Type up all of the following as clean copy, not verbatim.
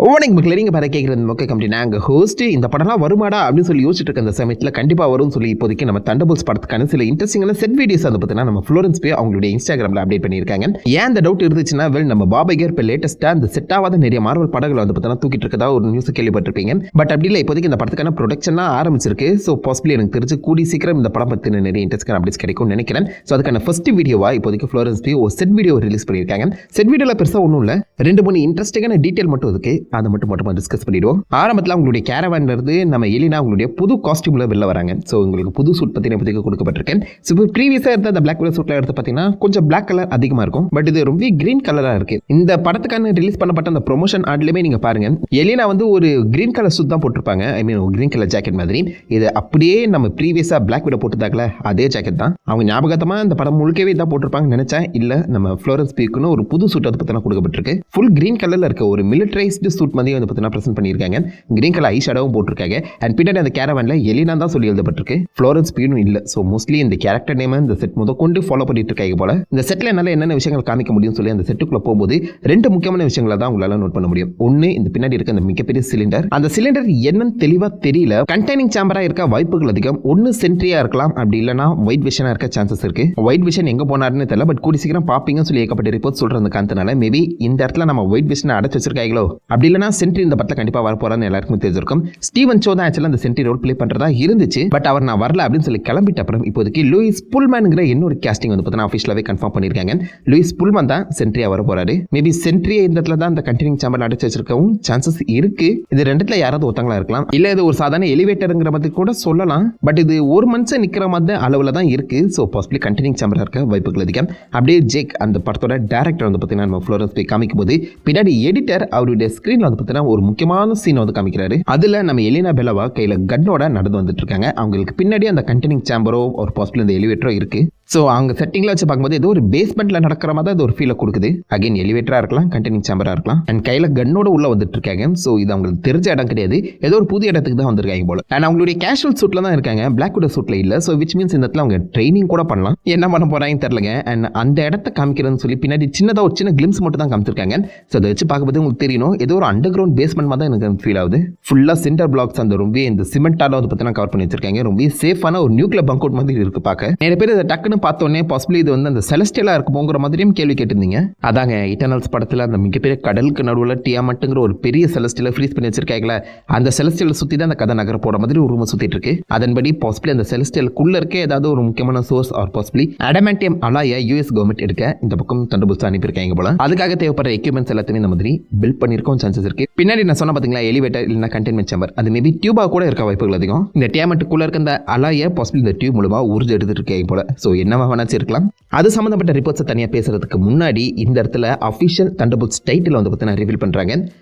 ஓவனிங் மக்கள் நீங்கள் பாரு கேட்குறது மொக்க கம்பெனி நாங்கள் ஹோஸ்ட் இந்த படம்லாம் வருமாடா அப்படின்னு சொல்லி யோசிச்சுட்டு இருக்க அந்த சமயத்தில் கண்டிப்பாக வரும்னு சொல்லி இப்போதைக்கு நம்ம தண்டர்போல்ட்ஸ் படத்துக்கான சில இன்ட்ரெஸ்டிங்கான செட் வீடியோஸ் வந்து பார்த்தீங்கன்னா நம்ம ஃப்ளோரன்ஸ் பே அவங்களுடைய இன்ஸ்டாகிராமில் அப்டேட் பண்ணியிருக்காங்க. ஏன் அந்த டவுட் இருந்துச்சுன்னா நம்ம பாபைகர் இப்போ லேட்டஸ்ட்டாக அந்த செட் ஆகாத நிறைய மார்வல் படங்கள் வந்து பார்த்தீங்கன்னா தூக்கிட்டு இருக்கதா ஒரு நியூஸ் கேள்விப்பட்டிருப்பீங்க. பட் அப்படி இல்லை, இப்போதைக்கு இந்த படத்துக்கான ப்ரொடக்ஷன்லாம் ஆரம்பிச்சிருக்கு. ஸோ பாசிபிளி எனக்கு தெரிஞ்சு கூடி சீக்கிரம் இந்த படம் பற்றின நிறைய இன்ட்ரெஸ்டிங் அப்டேட்ஸ் கிடைக்கும்னு நினைக்கிறேன். ஸோ அதுக்கான ஃபர்ஸ்ட் வீடியோவாக இப்போதைக்கு ஃப்ளோரன்ஸ் பே ஒரு செட் வீடியோ ரிலீஸ் பண்ணியிருக்காங்க. செட் வீடியோவில் பெருசாக ஒன்றும் இல்லை, 2-3 இன்ட்ரெஸ்டிங்கான டீட்டெயில் மட்டும் இருக்கு. அதை மட்டும் டிஸ்கஸ் பண்ணிடுவோம். ஆரம்பத்தில் உங்களுடைய கேரவான்ல இருந்து நம்ம எலினா உங்களுடைய புது காஸ்டியூம்ல வெளில வராங்க. ஸோ உங்களுக்கு புது சூட் பற்றி கொடுக்கப்பட்டிருக்கேன். ஸோ இப்போ ப்ரீவியஸாக இருந்த அந்த பிளாக் கலர் சூட்ல எடுத்து பார்த்தீங்கன்னா கொஞ்சம் பிளாக் கலர் அதிகமாக இருக்கும். பட் இது ரொம்ப கிரீன் கலராக இருக்கு. இந்த படத்துக்கான ரிலீஸ் பண்ணப்பட்ட அந்த ப்ரொமோஷன் ஆட்லையுமே நீங்க பாருங்க, எலினா வந்து ஒரு கிரீன் கலர் சூட் தான் போட்டிருப்பாங்க. ஐ மீன் கிரீன் கலர் ஜாக்கெட் மாதிரி. இது அப்படியே நம்ம ப்ரீவியஸாக பிளாக் விட போட்டுதாக்கல அதே ஜாக்கெட் தான். அவங்க ஞாபகத்தமா இந்த படம் முழுக்கவே தான் போட்டிருப்பாங்கன்னு நினைச்சேன். இல்ல நம்ம ஃப்ளோரன்ஸ் பீக்குன்னு ஒரு புது சூட் வந்து பார்த்தீங்கன்னா கொடுக்கப்பட்டிருக்கு. ஃபுல் கிரீன் கலர்ல இருக்க ஒரு மிலிட்டரைஸ்டு சூட் மாதிரி வந்து பார்த்தீங்கன்னா பிரசன்ட் பண்ணியிருக்காங்க. கிரீன் கலர் ஐ ஷேடோவும் போட்டிருக்காங்க. அண்ட் பின்னாடி அந்த கேரவான்ல எலினா தான் சொல்லி எழுதப்பட்டிருக்கு, ஃப்ளோரன்ஸ் பீனும் இல்ல. ஸோ மோஸ்ட்லி இந்த கேரக்டர் நேம் இந்த செட் கொண்டு ஃபாலோ பண்ணிட்டு இருக்காங்க போல. இந்த செட்ல என்னால என்னென்ன விஷயங்கள் காமிக்க முடியும் சொல்லி அந்த செட்டுக்குள்ள போகும்போது 2 முக்கியமான விஷயங்களை தான் உங்களால நோட் பண்ண முடியும். ஒன்னு, இந்த பின்னாடி இருக்க அந்த மிகப்பெரிய சிலிண்டர். அந்த சிலிண்டர் என்னன்னு தெளிவா தெரியல. கண்டெய்னிங் சேம்பரா இருக்க வாய்ப்புகள் அதிகம். ஒன்னு சென்ட்ரியா இருக்கலாம், அப்படி இல்லைனா ஒயிட் விஷனா இருக்க சான்சஸ் இருக்கு. ஒயிட் விஷன் எங்க போனாருன்னு தெரியல, பட் கூடி சீக்கிரம் பாப்பீங்கன்னு சொல்லி ஏகப்பட்ட ரிப்போர்ட் சொல்றது காரணத்தினால மேபி இந்த இடத்துல நம்ம ஒயிட் விஷனை அடைச்சு வச்சிருக்காங்களோ. அப்படி இல்லைனா சென்ட்ரி இந்த படத்துல கண்டிப்பா வர போறான்னு எல்லாருக்கும் தெரிஞ்சிருக்கும். ஸ்டீவன் சோ தான் ஆக்சுவலா அந்த சென்ட்ரி ரோல் ப்ளே பண்றதா இருந்துச்சு. பட் அவர் நான் வரல அப்படின்னு சொல்லி கிளம்பிட்ட அப்புறம் இப்போதைக்கு லூயிஸ் புல்மேன்ங்கிற இன்னொரு கேஸ்டிங் வந்து பார்த்தீங்கன்னா ஆஃபீஷியலாவே கன்ஃபார்ம் பண்ணியிருக்காங்க. லூயிஸ் புல்மேன் தான் சென்ட்ரியா வர போறாரு. மேபி சென்ட்ரியை இந்த இடத்துல தான் அந்த கண்டெய்னிங் சேம்பர் அடைச்சு வச்சிருக்கவும் சான்சஸ் இருக்கு. இது ரெண்டுத்துல யாராவது ஒருத்தங்களா இருக்கலாம், இல்ல இது ஒரு சாதாரண எலிவேட்டருங்கிற மாதிரி கூட சொல்லலாம். பட் இது ஒரு மனுஷன் நிக்கிற மாதிரி அளவுல தான் இருக்கு. ஸோ பாசிபிளி கண்டெய்னிங் சேம்பரா இருக்க வாய்ப்புகள் அதிகம். அப்படியே ஜேக் அந்த படத்தோட டைரக்டர் வந்து பார்த்தீங்கன்னா நம்ம ஃப்ளோரன்ஸ் பே காமிக்கும் போது பின்னாடி எடிட்டர் அவருடைய ஸ்கிரீன்ல வந்து பார்த்தீங்கன்னா ஒரு முக்கியமான சீன் வந்து காமிக்கிறாரு. அதுல நம்ம எலினா பெலவா கையில கன்னோட நடந்து வந்துட்டு இருக்காங்க. அவங்களுக்கு பின்னாடி அந்த கண்டெய்னிங் சேம்பரோ ஒரு பாசிபிள் இந்த எலிவேட்டரோ இருக்கு. ஸோ அவங்க செட்டிங்ல வச்சு பார்க்கும்போது ஏதோ ஒரு பேஸ்மெண்ட்ல நடக்கிற மாதிரி அது ஒரு ஃபீலை கொடுக்குது. அகைன் எலிவேட்டரா இருக்கலாம், கண்டெய்னிங் சேம்பரா இருக்கலாம். அண்ட் கையில கன்னோட உள்ள வந்துட்டு இருக்காங்க. ஸோ இது அவங்களுக்கு தெரிஞ்ச இடம் கிடையாது, ஏதோ ஒரு புது இடத்துக்கு தான் வந்திருக்காங்க போல. அண்ட் அவங்களுடைய கேஷுவல் சூட்ல தான் இருக்காங்க, பிளாக் விடோ சூட்ல இல்ல. ஸோ விச் மீன்ஸ் இந்த இடத்துல அவங்க ட்ரைனிங் கூட பண்ணலாம். என்ன பண்ண போறாங்கன்னு தெரியலங்க. அண்ட் அந்த இடத்த காமிக்கிறதுன்னு சொல்லி பின்னாடி சின்னதாக ஒரு சின்ன கிளிம்ஸ் மட்டும் தான் காமிச்சிருக்காங்க. ஸோ அதை வச்சு பார்க்கும்போது உங்களுக்கு தெரியணும் ஏதோ ஒரு அண்டர் கிரவுண்ட் பேஸ்மெண்ட் மாதிரி தான் எனக்கு ஃபீல் ஆகுது. ஃபுல்லா சென்டர் பிளாக்ஸ் அந்த ரொம்ப இந்த சிமெண்டால வந்து பார்த்தீங்கன்னா கவர் பண்ணி வச்சிருக்காங்க. ரொம்ப சேஃபான ஒரு நியூக்ளியர் பங்க் அவுட் மாதிரி இருக்கு பார்க்க. நிறைய பேர் இதை டக்குன்னு பார்த்தோன்னே பாசிபிளி இது வந்து அந்த செலஸ்டியலா இருக்குமோங்கிற மாதிரியும் கேள்வி கேட்டிருந்தீங்க. அதாங்க இட்டர்னல்ஸ் படத்துல அந்த மிகப்பெரிய கடலுக்கு நடுவில் டியாமட்டுங்கிற ஒரு பெரிய செலஸ்டியலை ஃப்ரீஸ் பண்ணி வச்சிருக்காங்களா, அந்த செலஸ்டியலை சுற்றி தான் அந்த கதை நகர போற மாதிரி ஒரு ரூம் சுத்திட்டு இருக்கு. அதன்படி பாசிபிளி அந்த செலஸ்டியலுக்குள்ள இருக்க ஏதாவது ஒரு முக்கியமான சோர்ஸ் ஆர் பாசிபிளி அடமாண்டியம் அலாய யூஎஸ் கவர்மெண்ட் எடுக்க இந்த பக்கம் தண்டபுல்ஸ் அனுப்பியிருக்காங்க போல. அதுக்காக தேவைப்படுற எக்யூப்மெண்ட்ஸ் எல்லாத்தையுமே இந்த மாதிரி பில்ட் பண்ணிருக்கோம் சான்சஸ் இருக்கு. பின்னாடி நான் சொன்ன பாத்தீங்களா எலிவேட்டர் இல்லைனா கண்டெய்ன்மெண்ட் சேம்பர், அது மேபி டியூபா கூட இருக்க வாய்ப்புகள் அதிகம். இந்த டியாமட்டுக்குள்ள இருக்க அந்த அலாய பாசிபிளி இந்த டியூப் மூலமா உறிஞ்சு எடுத்துட்டு இருக்காங்க போல. ஸோ என்னவா வேணாச்சு இருக்கலாம். அது சம்பந்தப்பட்ட ரிப்போர்ட்ஸை தனியாக பேசுறதுக்கு முன்னாடி இந்த இடத்துல அஃபிஷியல் தண்டர்போல்ட்ஸ் டைட்டில் வந்து பார்த்தீங்கன்னா ரிவீல் பண்ணுறாங்க.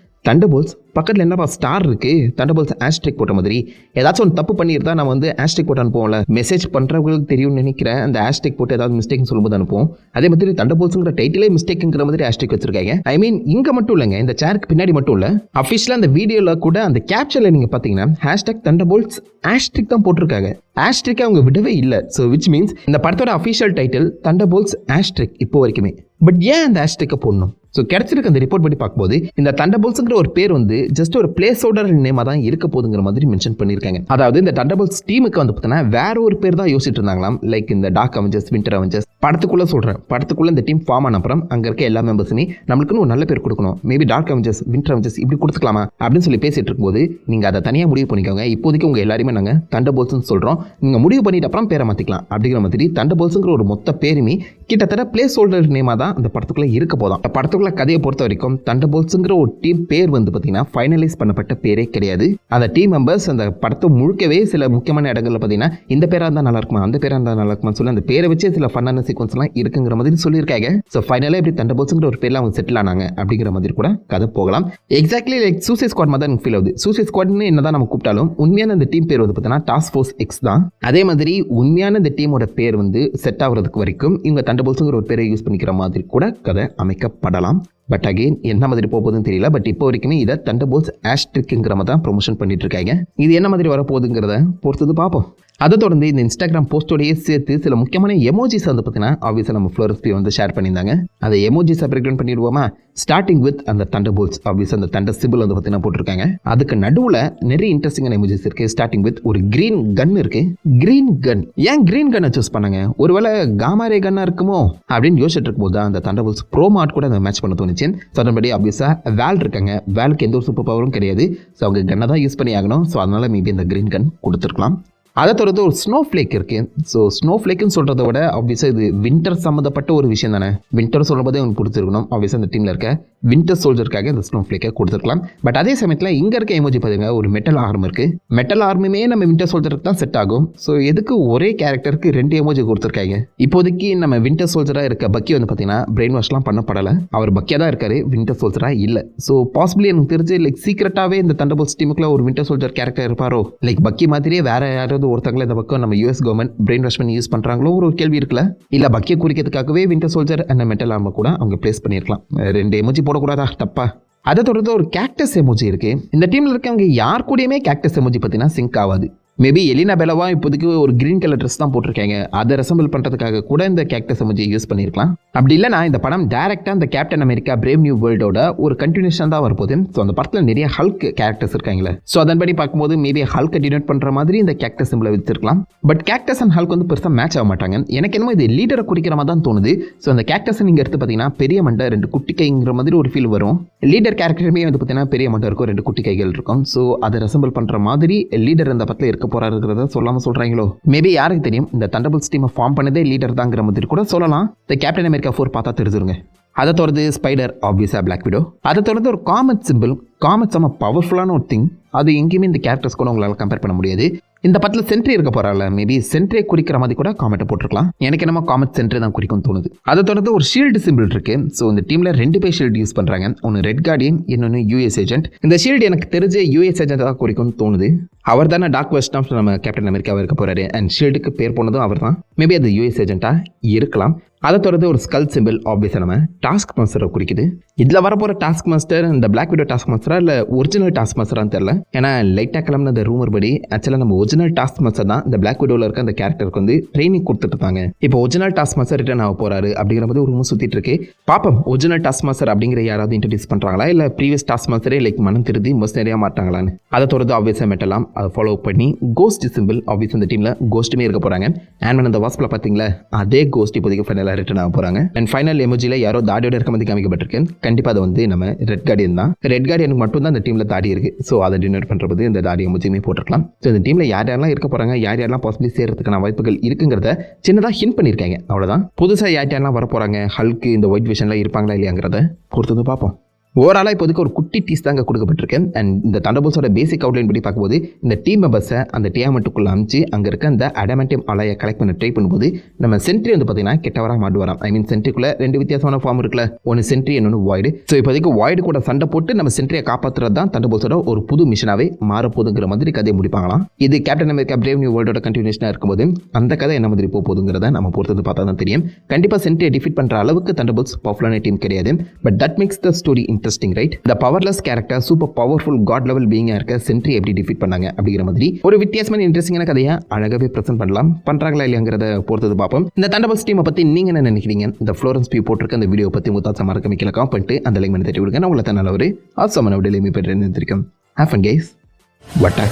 தண்டர்போல்ட்ஸ் பக்கத்தில் என்னப்பா ஸ்டார் இருக்கு, தண்டர்போல்ட்ஸ் ஆஸ்ட்ரிக் போட்ட மாதிரி. ஏதாச்சும் ஒன்று தப்பு பண்ணியிருந்தா நம்ம வந்து ஆஸ்ட்ரிக் போட்டு அனுப்புவோம்ல, மெசேஜ் பண்ணுறவங்களுக்கு தெரியும்னு நினைக்கிறேன். அந்த ஆஸ்ட்ரிக் போட்டு ஏதாவது மிஸ்டேக்னு சொல்லும்போது அனுப்புவோம். அதே மாதிரி தண்டர்போல்ட்ஸ்ங்கிற டைட்டிலே மிஸ்டேக்குங்கிற மாதிரி ஆஸ்ட்ரிக் வச்சிருக்காங்க. ஐ மீன் இங்கே மட்டும் இல்லைங்க, இந்த சேருக்கு பின்னாடி மட்டும் இல்லை, அஃபிஷியலாக அந்த வீடியோவில் கூட அந்த கேப்ஷனில் நீங்கள் பார்த்தீங்கன்னா ஹேஷ்டாக் தண்டர்போல்ட்ஸ் ஆஸ்ட்ரிக் தான் போட்டிருக்காங்க. ஆஸ்ட்ரிக் அவங்க விடவே இல்லை. ஸோ விச் மீன்ஸ் இந்த படத்தோட அஃபிஷியல் டைட்டில் தண்டர்போல்ட்ஸ் ஆஸ்ட்ரிக் இப்போ வரைக்குமே. பட் ஏன் அந்த ஆஸ்ட்ரிக்கை போடணும்? ஸோ கிடைச்சிருக்க அந்த ரிப்போர்ட் படி பார்க்கும்போது இந்த தண்டர்போல்ட்ஸ்ங்கிற ஒரு பேர் வந்து ஜஸ்ட் ஒரு பிளேஸ் ஹோல்டர் நேமாக தான் இருக்க போதுங்கிற மாதிரி மென்ஷன் பண்ணியிருக்காங்க. அதாவது இந்த தண்டர்போல்ட்ஸ் டீமுக்கு வந்து பார்த்தீங்கன்னா வேற ஒரு பேர் தான் யோசிச்சுட்டு இருந்தாங்களாம். லைக் இந்த டார்க் அவெஞ்சர்ஸ், வின்டர் அவெஞ்சர்ஸ் படத்துக்குள்ள சொல்கிறேன். படத்துக்குள்ள இந்த டீம் ஃபார்ம் ஆன அப்புறம் அங்கே இருக்க எல்லா மெம்பர்ஸுமே நம்மளுக்குன்னு ஒரு நல்ல பேர் கொடுக்கணும், maybe dark avengers, winter avengers இப்படி கொடுத்துக்கலாமா அப்படின்னு சொல்லி பேசிட்டு இருக்கும்போது நீங்கள் அதை தனியாக முடிவு பண்ணிக்கோங்க. இப்போதைக்கு உங்கள் எல்லாருமே நாங்கள் தண்டர்போல்ட்ஸ்னு சொல்கிறோம், நீங்கள் முடிவு பண்ணிட்டு அப்புறம் பேரை மாற்றிக்கலாம் அப்படிங்கிற மாதிரி தண்டர்போல்ட்ஸ்ங்கிற ஒரு மொத்த பேருமே கிட்டத்தட்ட பிளேஸ் ஹோல்டர் நேமாக தான் அந்த படத்துக்குள்ள இருக்க போதும். படத்துக்குள்ள கதையை பொறுத்த வரைக்கும் தண்டர்போல்ட்ஸ்ங்கிற ஒரு டீம் பேர் வந்து பார்த்தீங்கன்னா ஃபைனலைஸ் பண்ணப்பட்ட பேரே கிடையாது. அந்த டீம் மெம்பர்ஸ் அந்த படத்தை முழுக்கவே சில முக்கியமான இடங்கள்ல பார்த்தீங்கன்னா இந்த பேரா இருந்தால் நல்லா இருக்குமா, அந்த பேரா இருந்தால் நல்லா இருக்குமா சொல்லி அந்த பேரை வச்சு சில ஃபன்னான சீக்வன்ஸ்லாம் இருக்குங்கிற மாதிரி சொல்லியிருக்காங்க. ஸோ ஃபைனலாக இப்படி தண்டர்போல்ட்ஸ்ங்கிற ஒரு பேரில் அவங்க செட்டில் ஆனாங்க அப்படிங்கிற மாதிரி கூட கதை போகலாம். எக்ஸாக்ட்லி லைக் சூசைட் ஸ்குவாட் மாதிரி தான் எனக்கு ஃபீல் ஆகுது. சூசைட் ஸ்குவாட்னு என்னதான் நம்ம கூப்பிட்டாலும் உண்மையான அந்த டீம் பேர் வந்து பார்த்தீங்கன்னா டாஸ்க் ஃபோர்ஸ் எக்ஸ் தான். அதே மாதிரி உண்மையான இந்த டீமோட பேர் வந்து செட் ஆகுறதுக்கு வரைக்கும் இவங்க தண்டர்போல்ட்ஸ்ங்கிற ஒரு பேரை யூஸ் பண்ணிக்கிற மாதிரி கூட கதை அமைக்கப்படலாம். பட் அகெயின் என்ன மாதிரி போகுதுன்னு தெரியல. பட் இப்போ வரைக்குமே இதை தண்டர்போல்ட்ஸ் ஆஸ்ட்ரிக்ங்கிற மாதிரி தான் ப்ரொமோஷன் பண்ணிட்டு இருக்காங்க. இது என்ன மாதிரி வரப்போகுதுங்கிறத பொறுத்தது பார்ப்போம். அதை தொடர்ந்து இந்த இன்ஸ்டாகிராம் போஸ்டோடையே சேர்த்து சில முக்கியமான எமோஜிஸ் வந்து பார்த்தீங்கன்னா ஆப்வியஸாக நம்ம ஃப்ளோரன்ஸ் பே வந்து ஷேர் பண்ணியிருந்தாங்க. அதை எமோஜிஸை பிரேக் டவுன் பண்ணிடுவோமா? ஸ்டார்டிங் வித் அந்த தண்டர் போல்ஸ் ஆப்வியஸ் அந்த தண்டர் சிம்பிள் வந்து பார்த்தீங்கன்னா போட்டிருக்காங்க. அதுக்கு நடுவில் நிறைய இன்ட்ரெஸ்டிங்கான இமேஜஸ் இருக்கு. ஸ்டார்டிங் வித் ஒரு கிரீன் கன் இருக்கு. கிரீன் கன், ஏன் கிரீன் கன்னை சூஸ் பண்ணாங்க? ஒருவேளை காமாரே கன்னா இருக்குமோ அப்படின்னு யோசிச்சுட்டு இருக்கும்போது தான் அந்த தண்டர் போல்ஸ் ப்ரோ மார்ட் கூட அந்த மேட்ச் பண்ண தோணுச்சு. ஸோ அதன்படி ஆப்வியஸாக வேல் இருக்காங்க. வேலுக்கு எந்த ஒரு சூப்பர் பவரும் கிடையாது. ஸோ அவங்க கன்னை தான் யூஸ் பண்ணி ஆகணும். ஸோ அதனால மேபி இந்த கிரீன் கன் கொடுத்துருக்கலாம். அதை தொடர்ந்து ஒரு ஸ்னோ ஃப்ளேக் இருக்குது. ஸோ ஸ்னோ ஃப்ளேக்குன்னு சொல்கிறத விட ஆப்வியஸாக இது வின்டர் சம்மந்தப்பட்ட ஒரு விஷயம் தானே. வின்டர் சொல்லும் போதே அவங்களுக்கு பிடிச்சிருக்கணும். ஆப்வியஸாக அந்த டீமில் இருக்க வின்டர் சோல்ஜருக்காக இந்த ஸ்னோ ஃப்ளேக்கை கொடுத்துருக்கலாம். பட் அதே சமயத்தில் இங்கே இருக்க எமோஜி பார்த்தீங்க ஒரு மெட்டல் ஆர்ம் இருக்குது. மெட்டல் ஆர்முமே நம்ம வின்டர் சோல்ஜருக்கு தான் செட் ஆகும். ஸோ எதுக்கு ஒரே கேரக்டருக்கு 2 எமோஜி கொடுத்துருக்காங்க? இப்போதைக்கு நம்ம வின்டர் சோல்ஜராக இருக்க பக்கி வந்து பார்த்தீங்கன்னா பிரெயின் வாஷ்லாம் பண்ணப்படலை. அவர் பக்கியாக தான் இருக்காரு, வின்டர் சோல்ஜராக இல்லை. ஸோ பாசிபிளி எனக்கு தெரிஞ்சு சீக்கிரட்டாகவே இந்த தண்டர்போல்ட்ஸ் டீமுக்குள்ள ஒரு வின்டர் சோல்ஜர் கேரக்டர் இருப்பாரோ, பக்கி மாதிரியே வேற யாராவது ஒருத்தங்களை இந்த பக்கம் நம்ம யூஎஸ் கவர்மெண்ட் பிரெயின் வாஷ் பண்ணி யூஸ் பண்ணுறாங்களோ ஒரு கேள்வி இருக்குல்ல. இல்லை பக்கியை குறிக்கிறதுக்காகவே வின்டர் சோல்ஜர் அண்ட் மெட்டல் ஆர்மை கூட அவங்க பிளேஸ் பண்ணியிருக்கலாம். 2 எமோஜி போடக்கூடாதா? தப்பா? அதை தொடர்ந்து ஒரு கேக்டஸ் எமோஜி இருக்குது. இந்த டீமில் இருக்கவங்க யார் கூடயுமே கேக்டஸ் எமோஜி பார்த்தீங்கன்னா சிங்க் ஆகாது. மேபி எலினா பெலவா இப்போதைக்கு ஒரு கிரீன் கலர் ட்ரெஸ் தான் போட்டிருக்காங்க. அதை ரெசம்பிள் பண்ணுறதுக்காக கூட இந்த கேக்டஸ் எமோஜி யூஸ் பண்ணியிருக்கலாம். அப்படி இல்லைனா இந்த படம் டேரெக்டாக இந்த கேப்டன் அமெரிக்கா பிரேவ் நியூ வேர்ல்டோட ஒரு கண்டினியூஷன் தான் வரப்போகுது. ஸோ அந்த படத்தில் நிறைய ஹல்க் கேரக்டர்ஸ் இருக்காங்களே. ஸோ அதன்படி பார்க்கும்போது மேபி ஹல்கை டினோட் பண்ணுற மாதிரி இந்த கேக்டஸ் சிம்பிளை வச்சிருக்கலாம். பட் கேக்டஸ் அண்ட் ஹல்க் வந்து பெருசாக மேட்ச் ஆக மாட்டாங்க. எனக்கு என்னமோ இது லீடரை குறிக்கிற மாதிரி தான் தோணுது. ஸோ அந்த கேக்டஸ் நீங்கள் எடுத்து பார்த்தீங்கன்னா பெரிய மண்டை 2 குட்டி கைங்கிற மாதிரி ஒரு ஃபீல் வரும். லீடர் கேரக்டருமே வந்து பார்த்தீங்கன்னா பெரிய மண்டை இருக்கும், 2 குட்டி கைகள் இருக்கும். ஸோ அதை ரெசம்பிள் பண்ணுற மாதிரி லீடர் இந்த படத்தில் இருக்க போறாருங்கிறத சொல்லாமல் சொல்கிறாங்களோ. மேபி யாருக்கு தெரியும், இந்த தண்டர்போல்ட்ஸ் டீமை ஃபார்ம் பண்ணதே லீடர் தாங்கிற மாதிரி கூட சொல்லலாம். இந்த கேப்டன் அமெரிக்கா 4 பார்த்தா தெரிஞ்சிருங்க. அதை தொடர்ந்து ஸ்பைடர், ஆப்வியஸாக பிளாக் விடோ. அதை தொடர்ந்து ஒரு காமெட் சிம்பிள். காமெட் செம்ம பவர்ஃபுல்லான ஒரு திங். அது எங்கேயுமே இந்த கேரக்டர்ஸ் கூட உங்களால் கம்பேர் பண்ண முடியாது. இந்த படத்தில் சென்ட்ரி இருக்க போகிறாள், மேபி சென்ட்ரியை குறிக்கிற மாதிரி கூட காமெட்டை போட்டிருக்கலாம். எனக்கு என்னமோ காமெட் சென்ட்ரி தான் குறிக்கும் தோணுது. அதை தொடர்ந்து ஒரு ஷீல்டு சிம்பிள் இருக்கு. ஸோ இந்த டீமில் 2 பேர் ஷீல்டு யூஸ் பண்ணுறாங்க. ஒன்று ரெட் கார்டியன், இன்னொன்று யூஎஸ் ஏஜென்ட். இந்த ஷீல்டு எனக்கு தெரிஞ்ச யூஎஸ் ஏஜென்ட் தான் குறிக்கும்னு தோணுது. அவர் தானே டார்க் வெஸ்ட் ஆஃப் நம்ம கேப்டன் அமெரிக்காவை இருக்க போறாரு. அண்ட் ஷீல்டுக்கு பேர் போனதும் அவர் தான். மேபி அது யூஎஸ் ஏஜென்ட்டாக இருக்கலாம். அதை தொடர்ந்து ஒரு ஸ்கல் சிம்பிள், ஆப்வியஸாக நம்ம டாஸ்க் மாஸ்டரை குறிக்குது. இதில் வரப்போகிற டாஸ்க் மாஸ்டர் இந்த பிளாக் விடோ டாஸ்க் மாஸ்டரா இல்லை ஒரிஜினல் டாஸ்க் மாஸ்டரான்னு தெரியல. ஏன்னா லைட்டாக கிளம்புன அந்த ரூமர் படி ஆக்சுவலாக நம்ம ஒரிஜினல் டாஸ்க் மாஸ்டர் தான் இந்த பிளாக் விடோவில் இருக்க அந்த கேரக்டருக்கு வந்து ட்ரைனிங் கொடுத்துட்டு இருக்காங்க. இப்போ ஒரிஜினல் டாஸ்க் மாஸ்டர் ரிட்டர்ன் ஆக போறாரு அப்படிங்கிற மாதிரி ஒரு ரூம் சுற்றிட்டு இருக்கு. பாப்போம் ஒரிஜினல் டாஸ்க் மாஸ்டர் அப்படிங்கிற யாராவது இன்ட்ரடியூஸ் பண்ணுறாங்களா, இல்லை ப்ரீவியஸ் டாஸ்க் மாஸ்டரே மனம் திருதி மோஸ்ட் மாட்டாங்களான்னு. அதை தொடர்ந்து ஆப்வியஸாக மெட்டலாம் அதை ஃபாலோ பண்ணி கோஸ்ட் சிம்பிள், ஆப்வியஸ் இந்த டீமில் கோஸ்ட்டுமே இருக்க போகிறாங்க. அண்ட் அந்த வாஸ்பில் பார்த்தீங்களா அதே கோஸ்ட் இப்போதைக்கு ஃபைனலாக ரிட்டர்ன் ஆக போகிறாங்க. அண்ட் ஃபைனல் எமோஜியில் யாரோ தாடியோட இருக்க மாதிரி காமிக்கப்பட்டிருக்கு. கண்டிப்பாக அது வந்து நம்ம ரெட் கார்டியன் தான். ரெட் கார்டியனுக்கு மட்டும் தான் இந்த டீமில் தாடி இருக்குது. ஸோ அதை டினோட் பண்ணுறது இந்த தாடி எமோஜியுமே போட்டிருக்கலாம். ஸோ இந்த டீமில் யாரெல்லாம் இருக்க போகிறாங்க, யாரெல்லாம் பாசிபிளி சேர்றதுக்கான வாய்ப்புகள் இருக்குங்கிறத சின்னதாக ஹிண்ட் பண்ணியிருக்காங்க. அவ்வளோதான். புதுசாக யாரெல்லாம் வர போகிறாங்க, ஹல்க்கு இந்த ஒயிட் விஷனில் இருப்பாங்களா இல்லையாங்கிறத பொறுத்து பார்ப்போம். ஓவராலாக இப்போதைக்கு ஒரு குட்டி டீஸ் தாங்க கொடுக்கப்பட்டிருக்கு. அண்ட் இந்த தண்டர்போல்ட்ஸோட பேசிக் அவுட்லைன் படி பார்க்கும்போது இந்த டீம் மெம்பர்ஸை அந்த டியாமெண்ட்டுக்குள்ளே அமைச்சு அங்கே இருக்க அந்த அடமெண்டியம் அலையை கலெக்ட் பண்ண ட்ரை பண்ணும்போது நம்ம சென்ட்ரி வந்து பார்த்தீங்கன்னா கெட்டவராக மாட்டுவாராம். ஐ மீன் சென்ட்ரிக்குள்ளே 2 வித்தியாசமான ஃபார்ம் இருக்குல்ல, ஒன்று சென்ட்ரி இன்னொன்று வாய்டு. ஸோ இப்போதைக்கு வாய்டு கூட சண்டை போட்டு நம்ம சென்ட்ரியை காப்பாற்றுறது தான் தண்டர்போல்ட்ஸோட ஒரு புது மிஷனாகவே மாறப்போதுங்கிற மாதிரி கதையை முடிப்பாங்களாம். இது கேப்டன் அமெரிக்கா பிரேவ் நியூ வேர்ல்டோட கண்டினியூஷனாக இருக்கும்போது அந்த கதை என்ன மாதிரி போகுதுங்கிறத நம்ம பொறுத்தது பார்த்தா தான் தெரியும். கண்டிப்பாக சென்ட்ரியை டிஃபீட் பண்ணுற அளவுக்கு தண்டர்போல்ட்ஸ் பவர்ஃபுல்லான டீம் கிடையாது. But that makes the story interesting, right? The powerless character super powerful god level பீயிங்காக இருக்க சென்ட்ரி எப்படி டிஃபீட் பண்ணாங்க அப்படிங்கிற மாதிரி ஒரு வித்தியாசமான இன்ட்ரெஸ்டிங்கான கதையை அழகாகவே ப்ரெசென்ட் பண்ணுறாங்களா இல்லையாங்கிறத பொறுத்தது பார்ப்போம். இந்த தண்டர்போல்ட்ஸ் டீமை பற்றி நீங்கள் என்ன நினைக்கிறீங்க? இந்த ஃப்ளோரன்ஸ் பியூ போட்டிருக்க அந்த வீடியோ பற்றி உங்கள் தாட்ஸ் மறக்காம கீழே கமெண்ட் பண்ணிட்டு அந்த லைக் பண்ணி தட்டி விடுங்க. நான் உங்களை நல்ல ஒரு ஆசமான விடையில மீ பெற்று நிறுத்திருக்கேன். Have fun guys. வட்டா